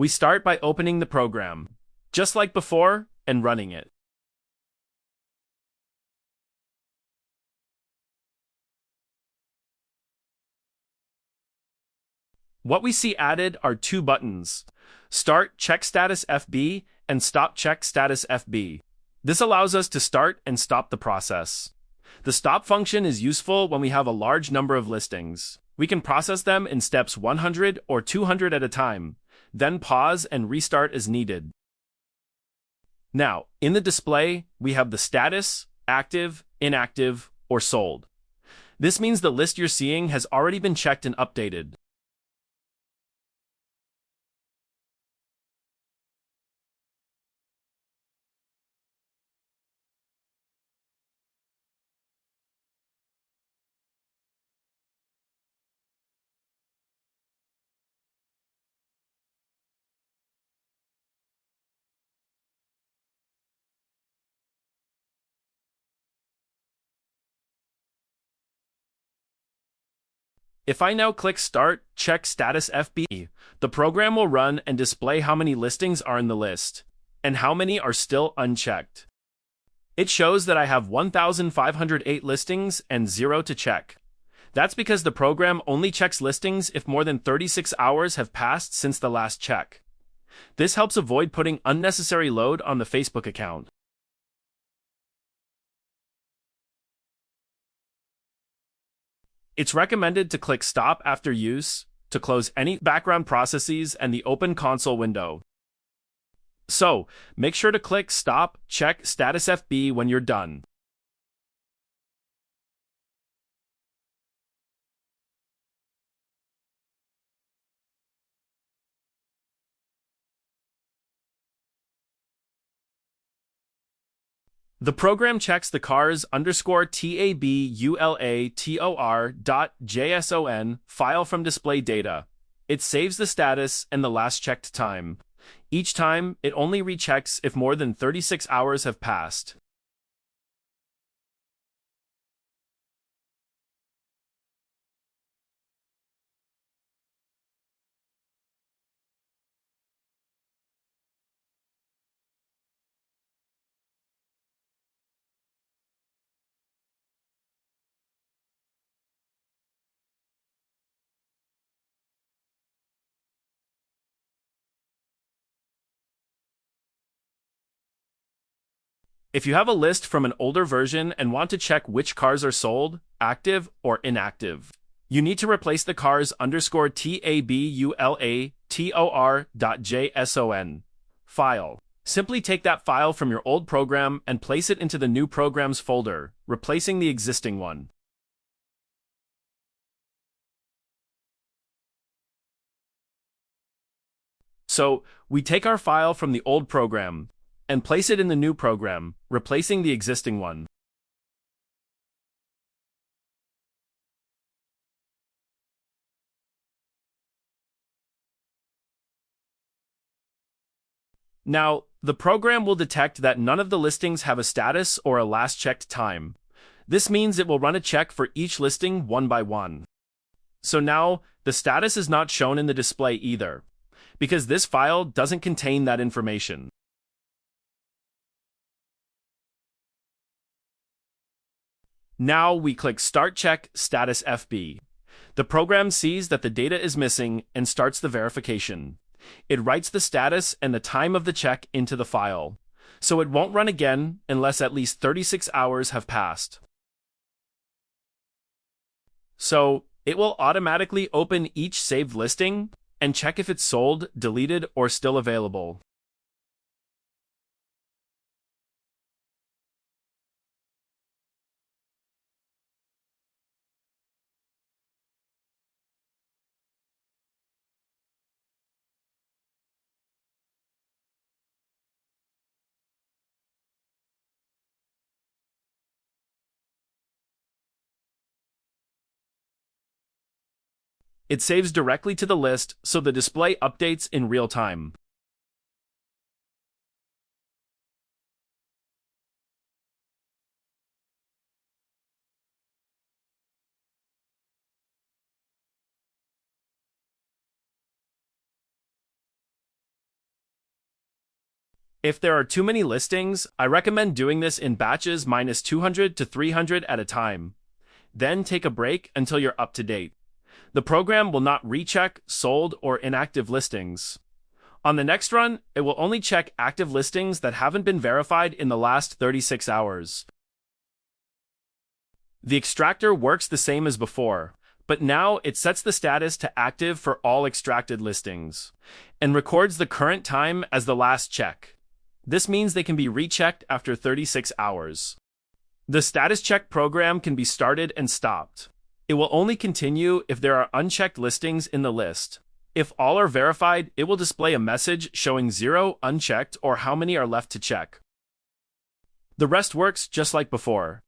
We start by opening the program, just like before, and running it. What we see added are two buttons: Start Check Status FB and Stop Check Status FB. This allows us to start and stop the process. The stop function is useful when we have a large number of listings. We can process them in steps 100 or 200 at a time, then pause and restart as needed. Now, in the display, we have the status, active, inactive, or sold. This means the list you're seeing has already been checked and updated. If I now click Start Check Status FB, the program will run and display how many listings are in the list, and how many are still unchecked. It shows that I have 1,508 listings and 0 to check. That's because the program only checks listings if more than 36 hours have passed since the last check. This helps avoid putting unnecessary load on the Facebook account. It's recommended to click Stop after use to close any background processes and the Open Console window. So, make sure to click Stop Check Status FB when you're done. The program checks the cars _tabulator.json file from display data. It saves the status and the last checked time. Each time, it only rechecks if more than 36 hours have passed. If you have a list from an older version and want to check which cars are sold, active, or inactive, you need to replace the cars _tabulator.json file. Simply take that file from your old program and place it into the new programs folder, replacing the existing one. So, we take our file from the old program and place it in the new program, replacing the existing one. Now, the program will detect that none of the listings have a status or a last checked time. This means it will run a check for each listing one by one. So now, the status is not shown in the display either, because this file doesn't contain that information. Now we click Start Check Status FB. The program sees that the data is missing and starts the verification. It writes the status and the time of the check into the file, so it won't run again unless at least 36 hours have passed. So, it will automatically open each saved listing and check if it's sold, deleted, or still available. It saves directly to the list, so the display updates in real time. If there are too many listings, I recommend doing this in batches minus 200 to 300 at a time. Then take a break until you're up to date. The program will not recheck sold or inactive listings. On the next run, it will only check active listings that haven't been verified in the last 36 hours. The extractor works the same as before, but now it sets the status to active for all extracted listings and records the current time as the last check. This means they can be rechecked after 36 hours. The status check program can be started and stopped. It will only continue if there are unchecked listings in the list. If all are verified, it will display a message showing 0 unchecked or how many are left to check. The rest works just like before.